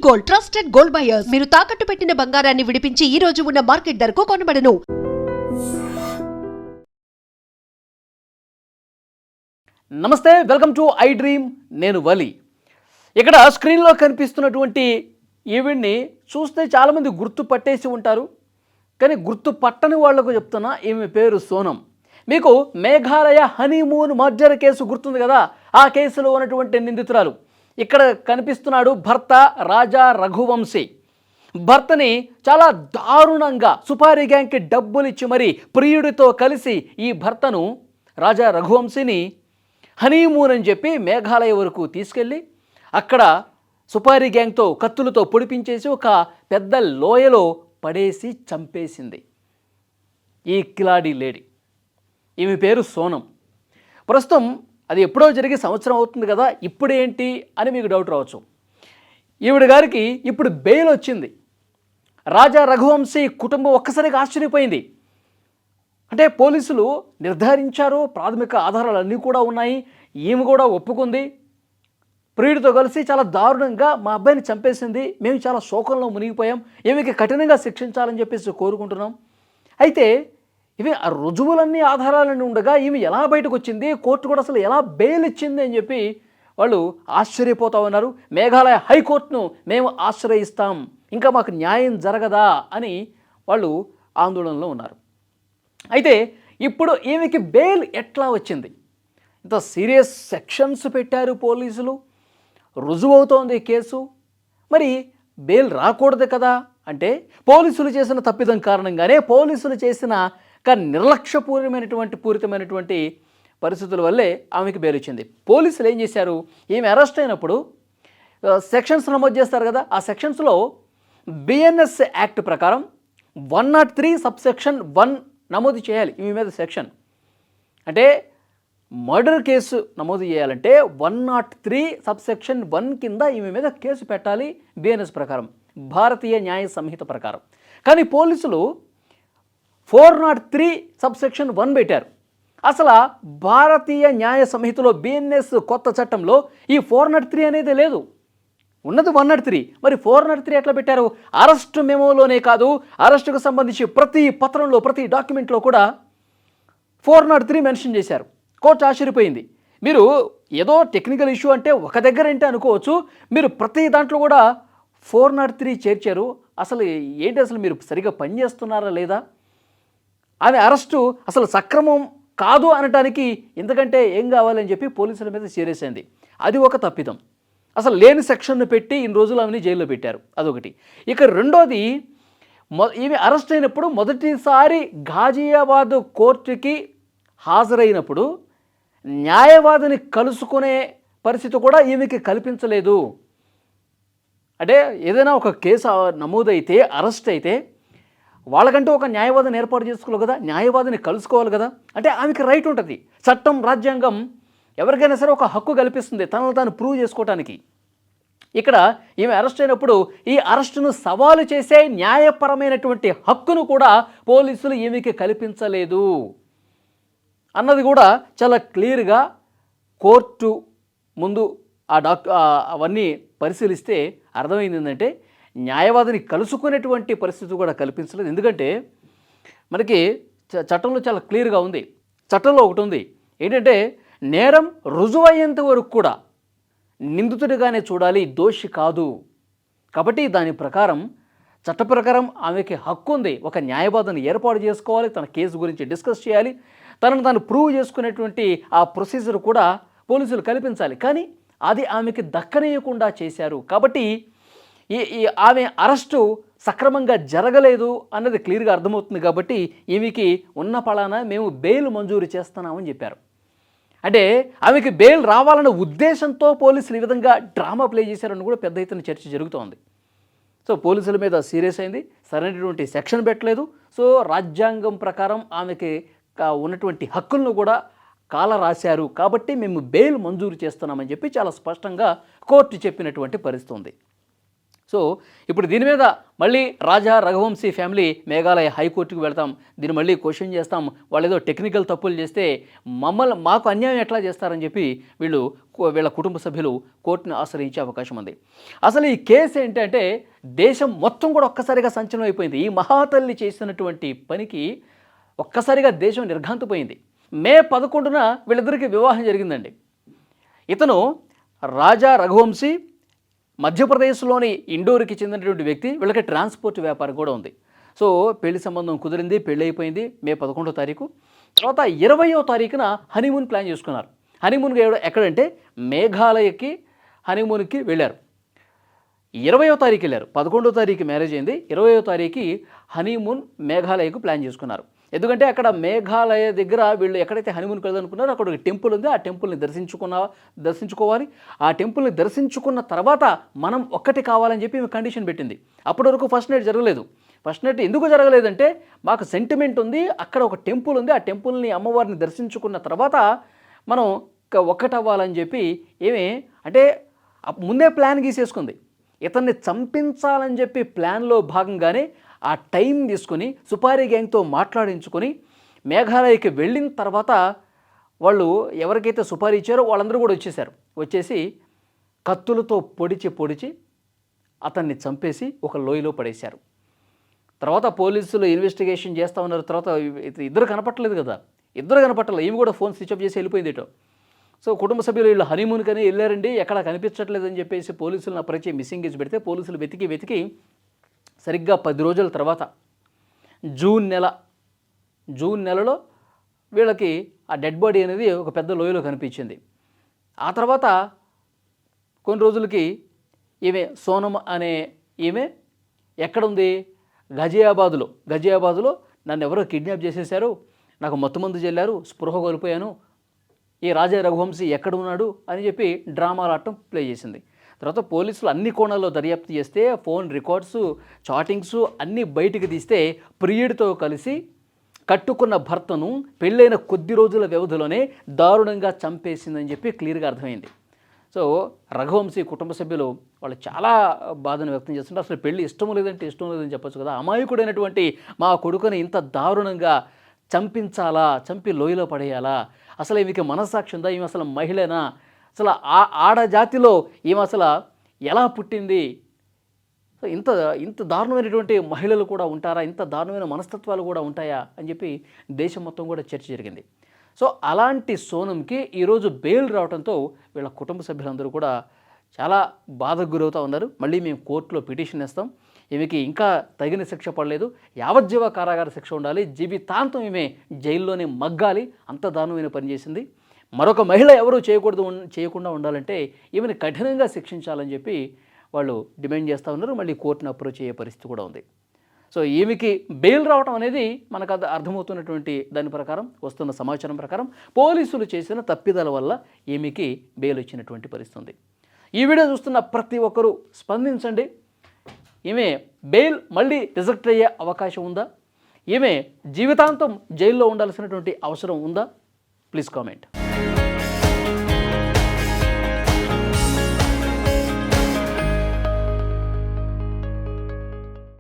Gold, trusted gold buyers. మీరు తాకట్టు పెట్టిన బంగారాన్ని విడిపించి ఈ రోజు ఉన్న మార్కెట్ ధరకు కొనబడను. నమస్తే, వెల్కమ్ టు ఐ డ్రీమ్. నేను వలి. ఇక్కడ స్క్రీన్లో కనిపిస్తున్నటువంటి ఈవిడ్ని చూస్తే చాలామంది గుర్తు పట్టేసి ఉంటారు. కానీ గుర్తు పట్టని వాళ్లకు చెప్తున్నా, ఈమె పేరు సోనం. మీకు మేఘాలయ హనీమూన్ మర్డర్ కేసు గుర్తుంది కదా, ఆ కేసులో ఉన్నటువంటి నిందితురాలు. ఇక్కడ కనిపిస్తున్నాడు భర్త రాజా రఘువంశీ. భర్తని చాలా దారుణంగా సుపారీ గ్యాంగ్కి డబ్బులు ఇచ్చి మరీ ప్రియుడితో కలిసి ఈ భర్తను రాజా రఘువంశీని హనీమూన్ అని చెప్పి మేఘాలయ వరకు తీసుకెళ్ళి అక్కడ సుపారీ గ్యాంగ్తో కత్తులతో పొడిపించేసి ఒక పెద్ద లోయలో పడేసి చంపేసింది ఈ కిలాడి లేడీ. ఈమె పేరు సోనం. ప్రస్తుతం అది ఎప్పుడో జరిగి సంవత్సరం అవుతుంది కదా, ఇప్పుడేంటి అని మీకు డౌట్ రావచ్చు. ఈవిడ గారికి ఇప్పుడు బెయిల్ వచ్చింది. రాజా రఘువంశీ కుటుంబం ఒక్కసారిగా ఆశ్చర్యపోయింది. అంటే పోలీసులు నిర్ధారించారు, ప్రాథమిక ఆధారాలు అన్నీ కూడా ఉన్నాయి, ఈమె కూడా ఒప్పుకుంది. ప్రియుడితో కలిసి చాలా దారుణంగా మా అబ్బాయిని చంపేసింది, మేము చాలా శోకంలో మునిగిపోయాం, ఈమెకి కఠినంగా శిక్షించాలని చెప్పేసి కోరుకుంటున్నాం. అయితే ఇవి ఆ రుజువులన్నీ ఆధారాలన్నీ ఉండగా ఈమె ఎలా బయటకు వచ్చింది, కోర్టు కూడా అసలు ఎలా బెయిల్ ఇచ్చింది అని చెప్పి వాళ్ళు ఆశ్చర్యపోతూ ఉన్నారు. మేఘాలయ హైకోర్టును మేము ఆశ్రయిస్తాం, ఇంకా మాకు న్యాయం జరగదా అని వాళ్ళు ఆందోళనలో ఉన్నారు. అయితే ఇప్పుడు ఈమెకి బెయిల్ ఎట్లా వచ్చింది? ఇంత సీరియస్ సెక్షన్స్ పెట్టారు పోలీసులు, రుజువవుతోంది కేసు, మరి బెయిల్ రాకూడదు కదా అంటే పోలీసులు చేసిన తప్పిదం కారణంగానే, పోలీసులు చేసిన పూరితమైనటువంటి పరిస్థితుల వల్లే ఆమెకి బెయిల్ వచ్చింది. పోలీసులు ఏం చేశారు, ఈమె అరెస్ట్ అయినప్పుడు సెక్షన్స్ నమోదు చేస్తారు కదా, ఆ సెక్షన్స్లో బిఎన్ఎస్ యాక్ట్ ప్రకారం 103 సబ్సెక్షన్ 1 నమోదు చేయాలి ఈమె మీద సెక్షన్. అంటే మర్డర్ కేసు నమోదు చేయాలంటే 103 సబ్సెక్షన్ 1 కింద ఈమె మీద కేసు పెట్టాలి బిఎన్ఎస్ ప్రకారం, భారతీయ న్యాయ సంహిత ప్రకారం. కానీ పోలీసులు 403 సబ్సెక్షన్ 1 పెట్టారు. అసలు భారతీయ న్యాయ సంహితలో బిఎన్ఎస్ కొత్త చట్టంలో ఈ 403 అనేది లేదు, ఉన్నది 103. మరి 403 ఎట్లా పెట్టారు? అరెస్టు మెమోలోనే కాదు, అరెస్టుకు సంబంధించి ప్రతి పత్రంలో, ప్రతి డాక్యుమెంట్లో కూడా 403 మెన్షన్ చేశారు. కోర్టు ఆశ్చర్యపోయింది. మీరు ఏదో టెక్నికల్ ఇష్యూ అంటే ఒక దగ్గర ఏంటి అనుకోవచ్చు, మీరు ప్రతి దాంట్లో కూడా 403 చేర్చారు. అసలు ఏంటి, అసలు మీరు సరిగా పనిచేస్తున్నారా లేదా? ఆమె అరెస్టు అసలు సక్రమం కాదు అనటానికి ఎందుకంటే ఏం కావాలని చెప్పి పోలీసుల మీద సీరియస్ అయింది. అది ఒక తప్పిదం. అసలు లేని సెక్షన్ను పెట్టి ఇన్ని రోజులు ఆమెని జైల్లో పెట్టారు, అదొకటి. ఇక రెండోది, ఈమె అరెస్ట్ అయినప్పుడు మొదటిసారి ఘాజియాబాద్ కోర్టుకి హాజరైనప్పుడు న్యాయవాదిని కలుసుకునే పరిస్థితి కూడా ఈమెకి కల్పించలేదు. అంటే ఏదైనా ఒక కేసు నమోదైతే, అరెస్ట్ అయితే వాళ్ళకంటూ ఒక న్యాయవాదిని ఏర్పాటు చేసుకోవాలి కదా, న్యాయవాదిని కలుసుకోవాలి కదా. అంటే ఆమెకి రైట్ ఉంటుంది, చట్టం, రాజ్యాంగం ఎవరికైనా సరే ఒక హక్కు కల్పిస్తుంది తనను తాను ప్రూవ్ చేసుకోవటానికి. ఇక్కడ ఈమె అరెస్ట్ అయినప్పుడు ఈ అరెస్టును సవాలు చేసే న్యాయపరమైనటువంటి హక్కును కూడా పోలీసులు ఈమెకి కల్పించలేదు అన్నది కూడా చాలా క్లియర్గా కోర్టు ముందు అవన్నీ పరిశీలిస్తే అర్థమైంది. ఏంటంటే న్యాయవాదిని కలుసుకునేటువంటి పరిస్థితి కూడా కల్పించలేదు. ఎందుకంటే మనకి చట్టంలో చాలా క్లియర్గా ఉంది. చట్టంలో ఒకటి ఉంది ఏంటంటే, నేరం రుజువయ్యేంత వరకు కూడా నిందితుడిగానే చూడాలి, దోషి కాదు. కాబట్టి దాని ప్రకారం, చట్ట ప్రకారం ఆమెకి హక్కు ఉంది, ఒక న్యాయవాదిని ఏర్పాటు చేసుకోవాలి, తన కేసు గురించి డిస్కస్ చేయాలి, తనను తాను ప్రూవ్ చేసుకునేటువంటి ఆ ప్రొసీజర్ కూడా పోలీసులు కల్పించాలి. కానీ అది ఆమెకి దక్కనీయకుండా చేశారు. కాబట్టి ఈ ఆమె అరెస్టు సక్రమంగా జరగలేదు అన్నది క్లియర్గా అర్థమవుతుంది. కాబట్టి ఈమెకి ఉన్న పళాన మేము బెయిల్ మంజూరు చేస్తున్నామని చెప్పారు. అంటే ఆమెకి బెయిల్ రావాలన్న ఉద్దేశంతో పోలీసులు ఈ విధంగా డ్రామా ప్లే చేశారని కూడా పెద్ద ఎత్తున చర్చ జరుగుతోంది. సో పోలీసుల మీద సీరియస్ అయింది, సరైనటువంటి సెక్షన్ పెట్టలేదు. సో రాజ్యాంగం ప్రకారం ఆమెకి ఉన్నటువంటి హక్కులను కూడా కాల రాశారు. కాబట్టి మేము బెయిల్ మంజూరు చేస్తున్నామని చెప్పి చాలా స్పష్టంగా కోర్టు చెప్పినటువంటి పరిస్థితి ఉంది. సో ఇప్పుడు దీని మీద మళ్ళీ రాజా రఘువంశీ ఫ్యామిలీ మేఘాలయ హైకోర్టుకు వెళ్తాం, దీన్ని మళ్ళీ క్వశ్చన్ చేస్తాం, వాళ్ళు ఏదో టెక్నికల్ తప్పులు చేస్తే మాకు అన్యాయం ఎట్లా చేస్తారని చెప్పి వీళ్ళ కుటుంబ సభ్యులు కోర్టును ఆశ్రయించే అవకాశం ఉంది. అసలు ఈ కేసు ఏంటంటే దేశం మొత్తం కూడా ఒక్కసారిగా సంచలనం అయిపోయింది. ఈ మహాతల్లి చేసినటువంటి పనికి ఒక్కసారిగా దేశం నిర్ఘాంతపోయింది. మే 11న వీళ్ళిద్దరికీ వివాహం జరిగిందండి. ఇతను రాజా రఘువంశీ మధ్యప్రదేశ్లోని ఇండోర్కి చెందినటువంటి వ్యక్తి. వీళ్ళకి ట్రాన్స్పోర్ట్ వ్యాపారం కూడా ఉంది. సో పెళ్లి సంబంధం కుదిరింది, పెళ్ళి అయిపోయింది మే 11వ తారీఖు. తర్వాత 20వ తారీఖున హనీమూన్ ప్లాన్ చేసుకున్నారు. హనీమూన్ ఎక్కడంటే మేఘాలయకి హనీమూన్కి వెళ్ళారు. 20వ తారీఖు వెళ్ళారు. 11వ తారీఖు మ్యారేజ్ అయింది. 20వ తారీఖు హనీమూన్ మేఘాలయకు ప్లాన్ చేసుకున్నారు. ఎందుకంటే అక్కడ మేఘాలయ దగ్గర వీళ్ళు ఎక్కడైతే హనీమూన్కి వెళ్దామనుకున్నారో అక్కడ ఒక టెంపుల్ ఉంది. ఆ టెంపుల్ని దర్శించుకోవాలి. ఆ టెంపుల్ని దర్శించుకున్న తర్వాత మనం ఒక్కటి కావాలని చెప్పి కండిషన్ పెట్టింది. అప్పటి వరకు ఫస్ట్ నైట్ జరగలేదు. ఫస్ట్ నైట్ ఎందుకు జరగలేదంటే మాకు సెంటిమెంట్ ఉంది, అక్కడ ఒక టెంపుల్ ఉంది, ఆ టెంపుల్ని అమ్మవారిని దర్శించుకున్న తర్వాత మనం ఒక్కటవ్వాలని చెప్పి అంటే ముందే ప్లాన్ గీసేసుకుంది. ఇతన్ని చంపించాలని చెప్పి ప్లాన్లో భాగంగానే ఆ టైం తీసుకొని సుపారీ గ్యాంగ్తో మాట్లాడించుకొని మేఘాలయకి వెళ్ళిన తర్వాత వాళ్ళు ఎవరికైతే సుపారీ ఇచ్చారో వాళ్ళందరూ కూడా వచ్చేసి కత్తులతో పొడిచి అతన్ని చంపేసి ఒక లోయలో పడేశారు. తర్వాత పోలీసులు ఇన్వెస్టిగేషన్ చేస్తూ ఉన్నారు. తర్వాత ఇద్దరు కనపట్టలేదు కదా, ఈమె కూడా ఫోన్ స్విచ్ ఆఫ్ చేసి వెళ్ళిపోయింది ఇటో. సో కుటుంబ సభ్యులు వీళ్ళు హనీమూన్ కానీ వెళ్ళారండి, ఎక్కడ కనిపించట్లేదని చెప్పేసి పోలీసులను అప్రోచ్ మిస్సింగ్ కేసు పెడితే పోలీసులు వెతికి సరిగ్గా 10 రోజుల తర్వాత జూన్ నెలలో వీళ్ళకి ఆ డెడ్ బాడీ అనేది ఒక పెద్ద లోయలో కనిపించింది. ఆ తర్వాత కొన్ని రోజులకి ఈమె సోనం అనే ఈమె ఎక్కడుంది, గజియాబాదులో నన్ను ఎవరో కిడ్నాప్ చేసేశారు, నాకు మత్తుమందు చెల్లారు, స్పృహ కోల్పోయాను, ఈ రాజా రఘువంశీ ఎక్కడ ఉన్నాడు అని చెప్పి డ్రామాలు ఆడటం ప్లే చేసింది. తర్వాత పోలీసులు అన్ని కోణాల్లో దర్యాప్తు చేస్తే ఫోన్ రికార్డ్స్, చాటింగ్స్ అన్నీ బయటికి తీస్తే ప్రియుడితో కలిసి కట్టుకున్న భర్తను పెళ్ళైన కొద్ది రోజుల వ్యవధిలోనే దారుణంగా చంపేసిందని చెప్పి క్లియర్గా అర్థమైంది. సో రఘువంశీ కుటుంబ సభ్యులు వాళ్ళు చాలా బాధను వ్యక్తం చేస్తుంటారు. అసలు పెళ్ళి ఇష్టం లేదని చెప్పొచ్చు కదా, అమాయకుడైనటువంటి మా కొడుకుని ఇంత దారుణంగా చంపి లోయలో పడేయాలా, అసలు ఈమెకి మనస్సాక్షి ఉందా, ఈమె అసలు మహిళనా, అసలు ఆడజాతిలో ఈమె అసలు ఎలా పుట్టింది, సో ఇంత దారుణమైనటువంటి మహిళలు కూడా ఉంటారా, ఇంత దారుణమైన మనస్తత్వాలు కూడా ఉంటాయా అని చెప్పి దేశం మొత్తం కూడా చర్చ జరిగింది. సో అలాంటి సోనంకి ఈరోజు బెయిల్ రావడంతో వీళ్ళ కుటుంబ సభ్యులందరూ కూడా చాలా బాధకు గురవుతూ ఉన్నారు. మళ్ళీ మేము కోర్టులో పిటిషన్ వేస్తాం, ఈమెకి ఇంకా తగిన శిక్ష పడలేదు, యావజ్జీవ కారాగార శిక్ష ఉండాలి, జీవితాంతం ఈమె జైల్లోనే మగ్గాలి, అంత దారుణమైన పని చేసింది, మరొక మహిళ ఎవరూ చేయకుండా ఉండాలంటే ఈమెను కఠినంగా శిక్షించాలని చెప్పి వాళ్ళు డిమాండ్ చేస్తూ ఉన్నారు. మళ్ళీ కోర్టును అప్రోచ్ అయ్యే పరిస్థితి కూడా ఉంది. సో ఈమెకి బెయిల్ రావడం అనేది మనకు అర్థమవుతున్నటువంటి దాని ప్రకారం, వస్తున్న సమాచారం ప్రకారం పోలీసులు చేసిన తప్పిదాల వల్ల ఈమెకి బెయిల్ వచ్చినటువంటి పరిస్థితి ఉంది. ఈ వీడియో చూస్తున్న ప్రతి ఒక్కరూ స్పందించండి. ఈమె బెయిల్ మళ్ళీ రిజెక్ట్ అయ్యే అవకాశం ఉందా, ఈమె జీవితాంతం జైల్లో ఉండాల్సినటువంటి అవసరం ఉందా? Please comment.